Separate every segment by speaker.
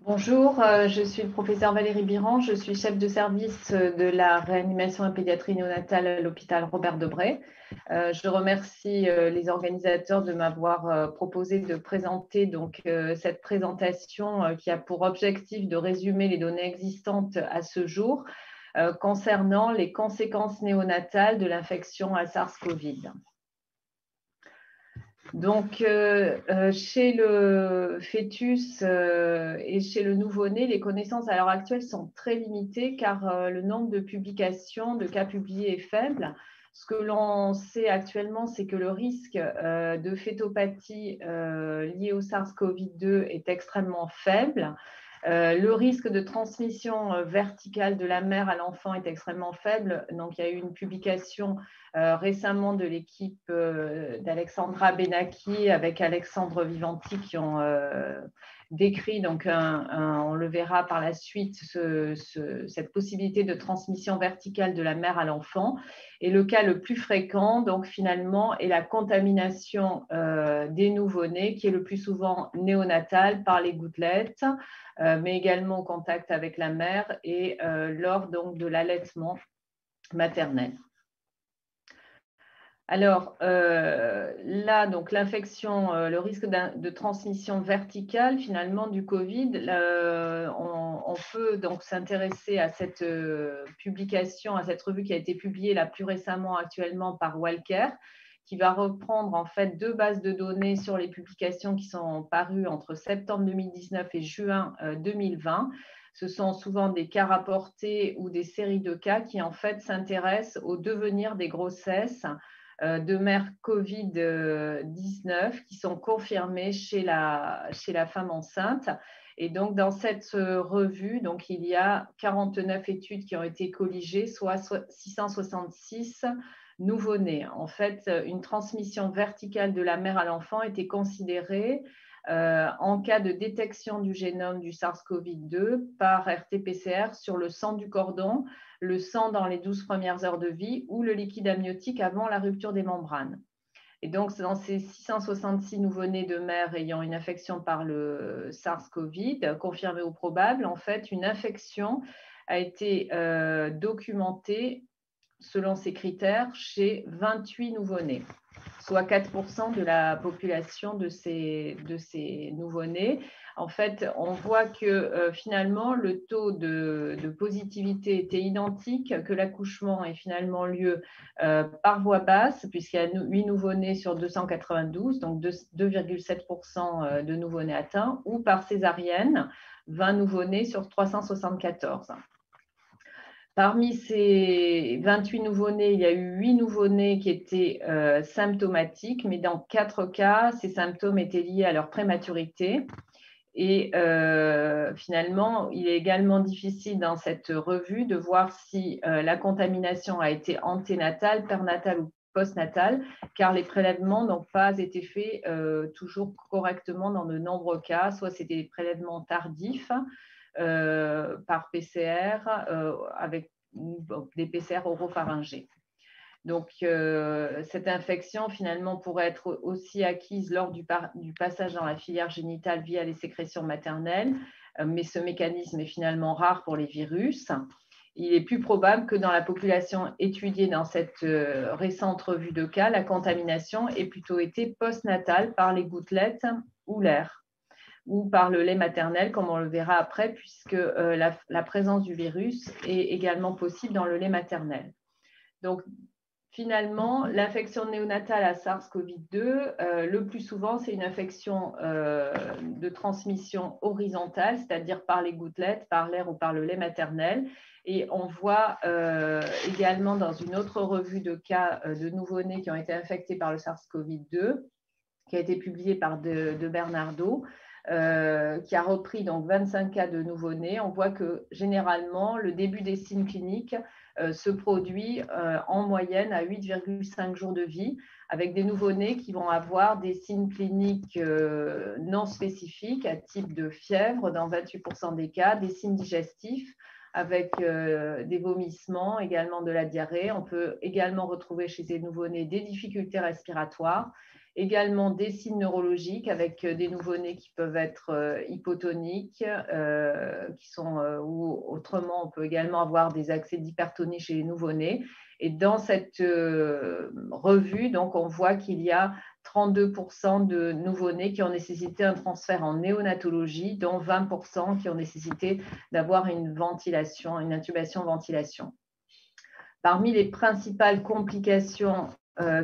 Speaker 1: Bonjour, je suis le professeur Valérie Biran, je suis chef de service de la réanimation et pédiatrie néonatale à l'hôpital Robert Debré. Je remercie les organisateurs de m'avoir proposé de présenter cette présentation qui a pour objectif de résumer les données existantes à ce jour concernant les conséquences néonatales de l'infection à SARS-CoV. Donc, chez le fœtus et chez le nouveau-né, les connaissances à l'heure actuelle sont très limitées car le nombre de publications, de cas publiés est faible. Ce que l'on sait actuellement, c'est que le risque de fœtopathie liée au SARS-CoV-2 est extrêmement faible. Le risque de transmission verticale de la mère à l'enfant est extrêmement faible. Donc, il y a eu une publication récemment de l'équipe d'Alexandra Benaki avec Alexandre Vivanti qui ont décrit, donc on le verra par la suite, cette possibilité de transmission verticale de la mère à l'enfant. Et le cas le plus fréquent, donc finalement, est la contamination des nouveau-nés, qui est le plus souvent néonatale par les gouttelettes, mais également au contact avec la mère et lors donc, de l'allaitement maternel. Alors là, donc l'infection, le risque de transmission verticale finalement du Covid, on peut donc s'intéresser à cette publication, à cette revue qui a été publiée là plus récemment actuellement par Walker, qui va reprendre en fait deux bases de données sur les publications qui sont parues entre septembre 2019 et juin 2020. Ce sont souvent des cas rapportés ou des séries de cas qui en fait s'intéressent au devenir des grossesses de mères Covid-19 qui sont confirmées chez la femme enceinte. Et donc, dans cette revue, donc, il y a 49 études qui ont été colligées, soit 666 nouveau-nés. En fait, une transmission verticale de la mère à l'enfant était considérée en cas de détection du génome du SARS-CoV-2 par RT-PCR sur le sang du cordon, le sang dans les 12 premières heures de vie ou le liquide amniotique avant la rupture des membranes. Et donc, dans ces 666 nouveau-nés de mères ayant une infection par le SARS-CoV, confirmée ou probable, en fait, une infection a été documentée selon ces critères chez 28 nouveau-nés, soit 4% de la population de ces nouveau-nés. En fait, on voit que finalement, le taux de positivité était identique, que l'accouchement ait finalement lieu par voie basse, puisqu'il y a 8 nouveau-nés sur 292, donc 2,7% de nouveau-nés atteints, ou par césarienne, 20 nouveau-nés sur 374. Parmi ces 28 nouveau-nés, il y a eu 8 nouveau-nés qui étaient symptomatiques, mais dans 4 cas, ces symptômes étaient liés à leur prématurité. Et finalement, il est également difficile dans cette revue de voir si la contamination a été anténatale, pernatale ou postnatale, car les prélèvements n'ont pas été faits toujours correctement dans de nombreux cas. Soit c'était des prélèvements tardifs, par PCR avec des PCR oropharyngés. Donc, cette infection, finalement, pourrait être aussi acquise lors du passage dans la filière génitale via les sécrétions maternelles, mais ce mécanisme est finalement rare pour les virus. Il est plus probable que dans la population étudiée dans cette récente revue de cas, la contamination ait plutôt été postnatale par les gouttelettes ou l'air, ou par le lait maternel, comme on le verra après, puisque la présence du virus est également possible dans le lait maternel. Donc, finalement, l'infection néonatale à SARS-CoV-2, le plus souvent, c'est une infection de transmission horizontale, c'est-à-dire par les gouttelettes, par l'air ou par le lait maternel. Et on voit également dans une autre revue de cas de nouveau-nés qui ont été infectés par le SARS-CoV-2, qui a été publiée par de Bernardo, qui a repris donc 25 cas de nouveau-nés. On voit que généralement, le début des signes cliniques se produit en moyenne à 8,5 jours de vie, avec des nouveau-nés qui vont avoir des signes cliniques non spécifiques, à type de fièvre dans 28% des cas, des signes digestifs avec des vomissements, également de la diarrhée. On peut également retrouver chez ces nouveau-nés des difficultés respiratoires Également des signes neurologiques avec des nouveau-nés qui peuvent être hypotoniques, ou autrement, on peut également avoir des accès d'hypertonie chez les nouveau-nés. Et dans cette revue, donc, on voit qu'il y a 32% de nouveau-nés qui ont nécessité un transfert en néonatologie, dont 20% qui ont nécessité d'avoir une ventilation, une intubation-ventilation. Parmi les principales complications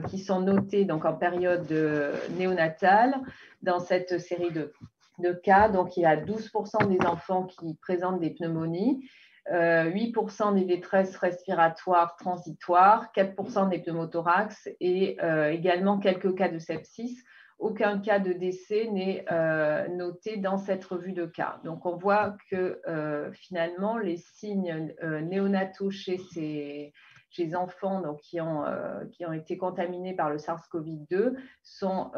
Speaker 1: qui sont notées donc, en période néonatale, dans cette série de cas, donc il y a 12% des enfants qui présentent des pneumonies, 8% des détresses respiratoires transitoires, 4% des pneumothorax et également quelques cas de sepsis. Aucun cas de décès n'est noté dans cette revue de cas. Donc, on voit que finalement, les signes néonataux chez ces enfants donc, qui ont été contaminés par le SARS-CoV-2 sont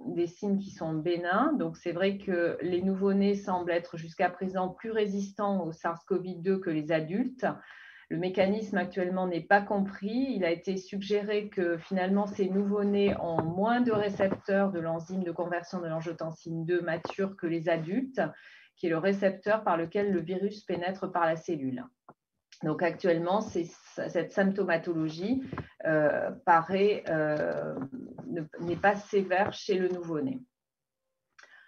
Speaker 1: des signes qui sont bénins. Donc, c'est vrai que les nouveau-nés semblent être jusqu'à présent plus résistants au SARS-CoV-2 que les adultes. Le mécanisme actuellement n'est pas compris. Il a été suggéré que finalement, ces nouveau-nés ont moins de récepteurs de l'enzyme de conversion de l'angiotensine 2 mature que les adultes, qui est le récepteur par lequel le virus pénètre par la cellule. Donc actuellement, cette symptomatologie n'est pas sévère chez le nouveau-né.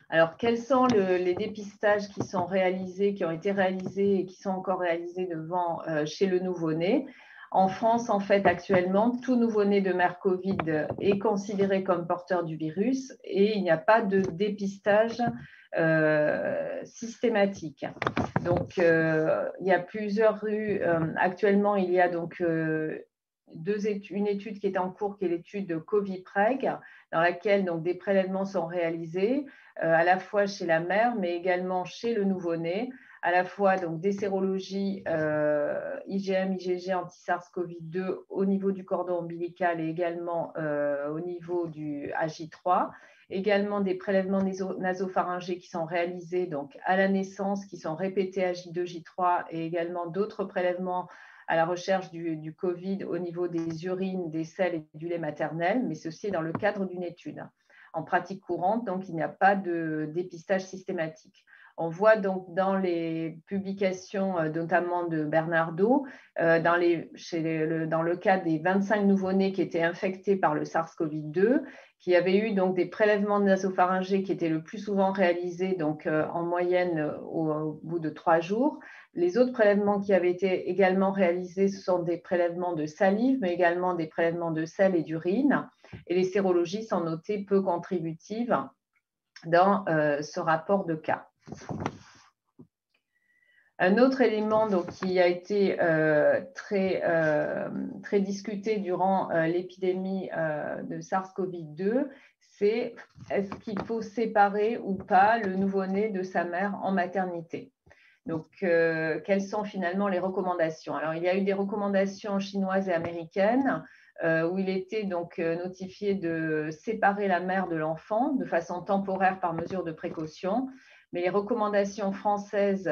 Speaker 1: Alors, quels sont les dépistages qui sont réalisés, qui ont été réalisés et qui sont encore réalisés chez le nouveau-né? En France, en fait, actuellement, tout nouveau-né de mère Covid est considéré comme porteur du virus et il n'y a pas de dépistage systématique. Donc, il y a plusieurs rues. Actuellement, il y a donc une étude qui est en cours, qui est l'étude de Covipreg, dans laquelle donc, des prélèvements sont réalisés, à la fois chez la mère, mais également chez le nouveau-né, à la fois donc, des sérologies IgM, IgG anti-SARS-CoV-2 au niveau du cordon ombilical et également au niveau du AJ3. Également des prélèvements nasopharyngés qui sont réalisés donc, à la naissance, qui sont répétés à J2, J3 et également d'autres prélèvements à la recherche du Covid au niveau des urines, des selles et du lait maternel, mais ceci est dans le cadre d'une étude. En pratique courante, donc, il n'y a pas de dépistage systématique. On voit donc dans les publications, notamment de Bernardo, dans le cas des 25 nouveau-nés qui étaient infectés par le SARS-CoV-2, qui avaient eu donc des prélèvements nasopharyngés qui étaient le plus souvent réalisés donc, en moyenne au bout de 3 jours. Les autres prélèvements qui avaient été également réalisés, ce sont des prélèvements de salive, mais également des prélèvements de sel et d'urine. Et les sérologies sont notées peu contributives dans ce rapport de cas. Un autre élément donc, qui a été très discuté durant l'épidémie de SARS-CoV-2, c'est est-ce qu'il faut séparer ou pas le nouveau-né de sa mère en maternité? Donc, quelles sont finalement les recommandations? Alors, il y a eu des recommandations chinoises et américaines où il était donc notifié de séparer la mère de l'enfant de façon temporaire par mesure de précaution. Mais les recommandations françaises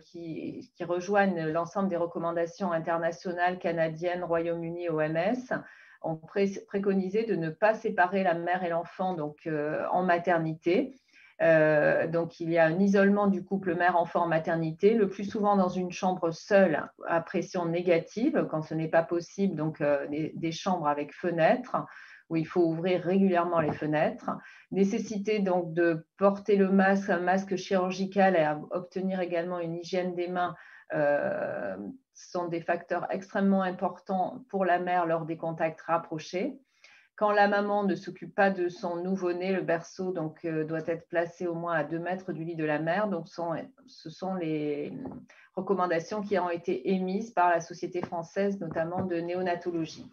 Speaker 1: qui rejoignent l'ensemble des recommandations internationales, canadiennes, Royaume-Uni, OMS, ont préconisé de ne pas séparer la mère et l'enfant donc, en maternité. Donc, il y a un isolement du couple mère-enfant en maternité, le plus souvent dans une chambre seule à pression négative, quand ce n'est pas possible, donc des chambres avec fenêtres, où il faut ouvrir régulièrement les fenêtres. Nécessité donc de porter le masque, un masque chirurgical et à obtenir également une hygiène des mains sont des facteurs extrêmement importants pour la mère lors des contacts rapprochés. Quand la maman ne s'occupe pas de son nouveau-né, le berceau donc, doit être placé au moins à 2 mètres du lit de la mère. Donc, ce sont les recommandations qui ont été émises par la Société française, notamment de néonatologie.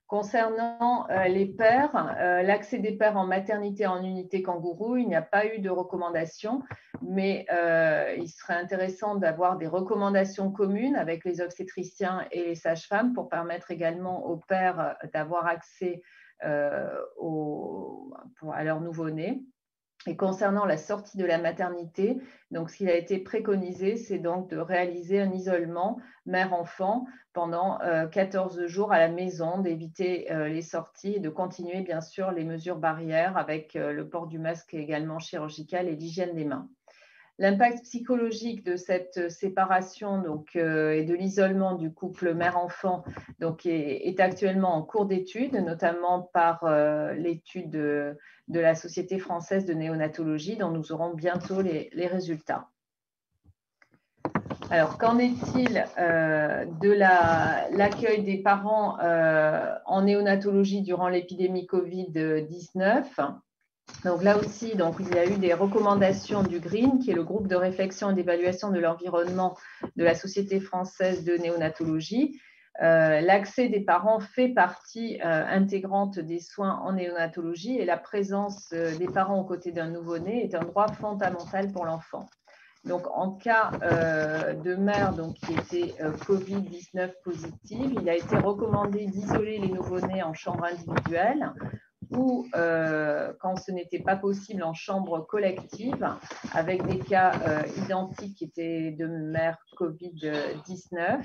Speaker 1: Concernant les pères, l'accès des pères en maternité en unité kangourou, il n'y a pas eu de recommandations, mais il serait intéressant d'avoir des recommandations communes avec les obstétriciens et les sages-femmes pour permettre également aux pères d'avoir accès à leur nouveau-né. Et concernant la sortie de la maternité, donc ce qui a été préconisé, c'est donc de réaliser un isolement mère-enfant pendant 14 jours à la maison, d'éviter les sorties et de continuer bien sûr les mesures barrières avec le port du masque également chirurgical et l'hygiène des mains. L'impact psychologique de cette séparation et de l'isolement du couple mère-enfant est actuellement en cours d'étude, notamment par l'étude de la Société française de néonatologie, dont nous aurons bientôt les résultats. Alors, qu'en est-il de l'accueil des parents en néonatologie durant l'épidémie Covid-19 ? Donc là aussi, il y a eu des recommandations du GREEN, qui est le groupe de réflexion et d'évaluation de l'environnement de la Société française de néonatologie. L'accès des parents fait partie intégrante des soins en néonatologie et la présence des parents aux côtés d'un nouveau-né est un droit fondamental pour l'enfant. Donc, en cas de mère qui était Covid-19 positive, il a été recommandé d'isoler les nouveau-nés en chambre individuelle ou, quand ce n'était pas possible, en chambre collective, avec des cas identiques qui étaient de mères Covid-19,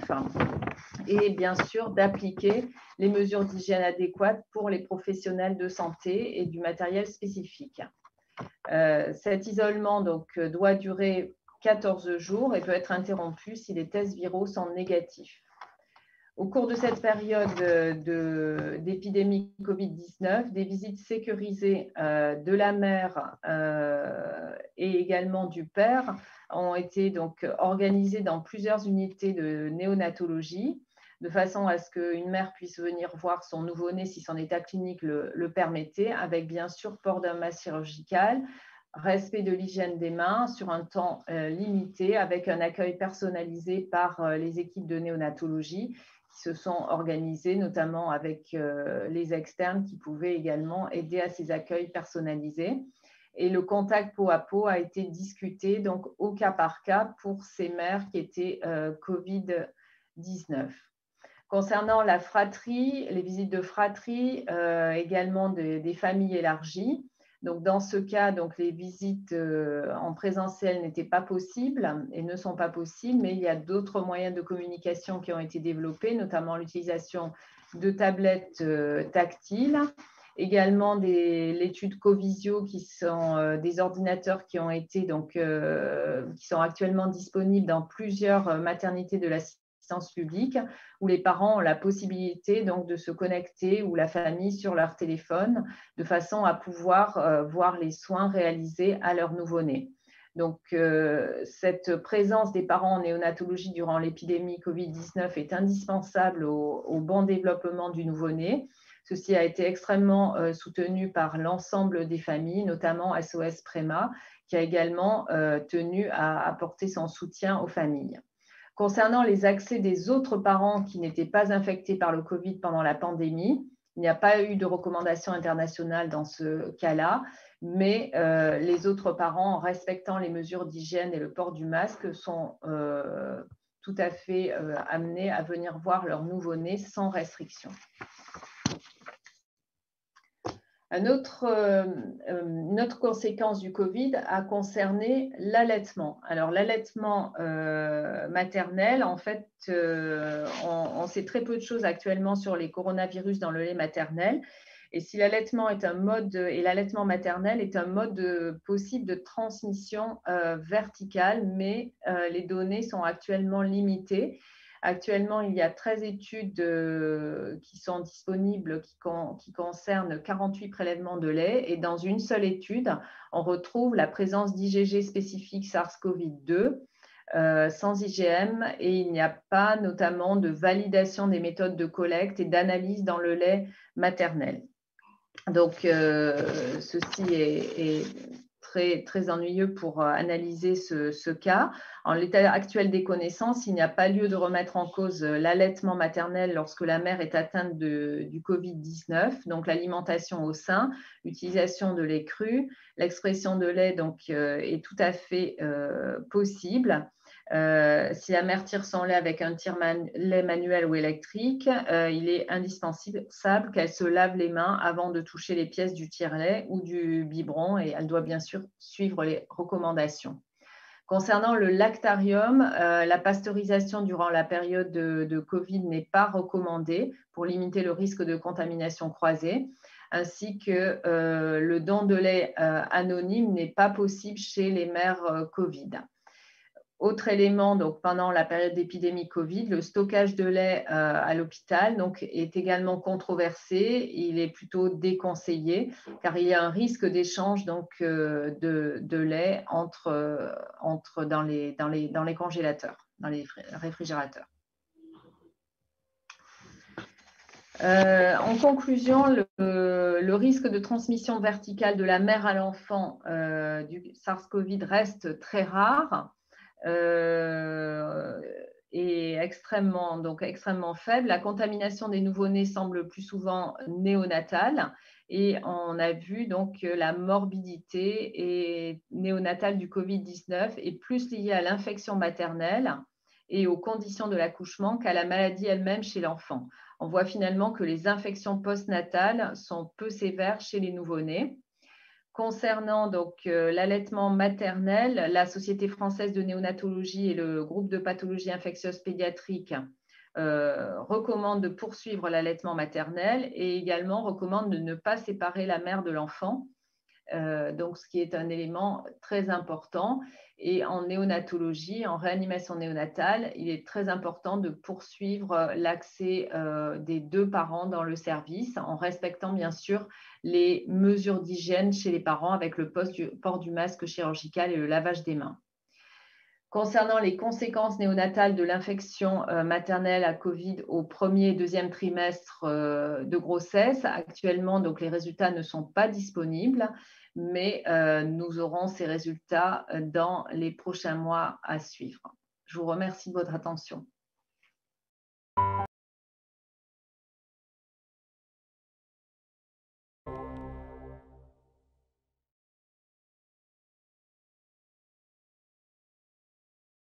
Speaker 1: et bien sûr d'appliquer les mesures d'hygiène adéquates pour les professionnels de santé et du matériel spécifique. Cet isolement doit durer 14 jours et peut être interrompu si les tests viraux sont négatifs. Au cours de cette période d'épidémie Covid-19, des visites sécurisées de la mère et également du père ont été organisées dans plusieurs unités de néonatologie, de façon à ce qu'une mère puisse venir voir son nouveau-né si son état clinique le permettait, avec bien sûr port d'un masque chirurgical, respect de l'hygiène des mains sur un temps limité, avec un accueil personnalisé par les équipes de néonatologie qui se sont organisées, notamment avec les externes qui pouvaient également aider à ces accueils personnalisés. Et le contact peau à peau a été discuté au cas par cas pour ces mères qui étaient Covid-19. Concernant la fratrie, les visites de fratrie, également des familles élargies. Donc, dans ce cas, les visites en présentiel n'étaient pas possibles et ne sont pas possibles, mais il y a d'autres moyens de communication qui ont été développés, notamment l'utilisation de tablettes tactiles, également l'étude Covisio, qui sont des ordinateurs qui ont été qui sont actuellement disponibles dans plusieurs maternités de l'assistance publique, où les parents ont la possibilité de se connecter, ou la famille sur leur téléphone, de façon à pouvoir voir les soins réalisés à leur nouveau-né. Donc, cette présence des parents en néonatologie durant l'épidémie Covid-19 est indispensable au bon développement du nouveau-né. Ceci a été extrêmement soutenu par l'ensemble des familles, notamment SOS Préma, qui a également tenu à apporter son soutien aux familles. Concernant les accès des autres parents qui n'étaient pas infectés par le Covid pendant la pandémie, il n'y a pas eu de recommandation internationale dans ce cas-là, mais les autres parents, en respectant les mesures d'hygiène et le port du masque, sont tout à fait amenés à venir voir leur nouveau-né sans restriction. Une autre conséquence du Covid a concerné l'allaitement. Alors, l'allaitement maternel, en fait, on sait très peu de choses actuellement sur les coronavirus dans le lait maternel. Et si l'allaitement est un mode, et l'allaitement maternel est un mode possible de transmission verticale, mais les données sont actuellement limitées. Actuellement, il y a 13 études qui sont disponibles qui concernent 48 prélèvements de lait. Et dans une seule étude, on retrouve la présence d'IgG spécifique SARS-CoV-2 sans IgM, et il n'y a pas notamment de validation des méthodes de collecte et d'analyse dans le lait maternel. Donc, ceci est très ennuyeux pour analyser ce cas. En l'état actuel des connaissances, il n'y a pas lieu de remettre en cause l'allaitement maternel lorsque la mère est atteinte du Covid-19, donc l'alimentation au sein, l'utilisation de lait cru, l'expression de lait est tout à fait possible. Si la mère tire son lait avec un tire-lait manuel ou électrique, il est indispensable qu'elle se lave les mains avant de toucher les pièces du tire-lait ou du biberon et elle doit bien sûr suivre les recommandations. Concernant le lactarium, la pasteurisation durant la période de Covid n'est pas recommandée pour limiter le risque de contamination croisée, ainsi que le don de lait anonyme n'est pas possible chez les mères Covid. Autre élément, donc pendant la période d'épidémie Covid, le stockage de lait à l'hôpital est également controversé. Il est plutôt déconseillé car il y a un risque d'échange de lait dans les congélateurs, dans les réfrigérateurs. En conclusion, le risque de transmission verticale de la mère à l'enfant du SARS-CoV reste très rare. Et extrêmement faible. La contamination des nouveau-nés semble plus souvent néonatale et on a vu donc que la morbidité néonatale du Covid-19 est plus liée à l'infection maternelle et aux conditions de l'accouchement qu'à la maladie elle-même chez l'enfant. On voit finalement que les infections postnatales sont peu sévères chez les nouveau-nés. Concernant l'allaitement maternel, la Société française de néonatologie et le groupe de pathologie infectieuse pédiatrique recommandent de poursuivre l'allaitement maternel et également recommandent de ne pas séparer la mère de l'enfant, ce qui est un élément très important. Et en néonatologie, en réanimation néonatale, il est très important de poursuivre l'accès des deux parents dans le service en respectant bien sûr les mesures d'hygiène chez les parents avec le port du masque chirurgical et le lavage des mains. Concernant les conséquences néonatales de l'infection maternelle à Covid au premier et deuxième trimestre de grossesse, actuellement, les résultats ne sont pas disponibles, mais nous aurons ces résultats dans les prochains mois à suivre. Je vous remercie de votre attention.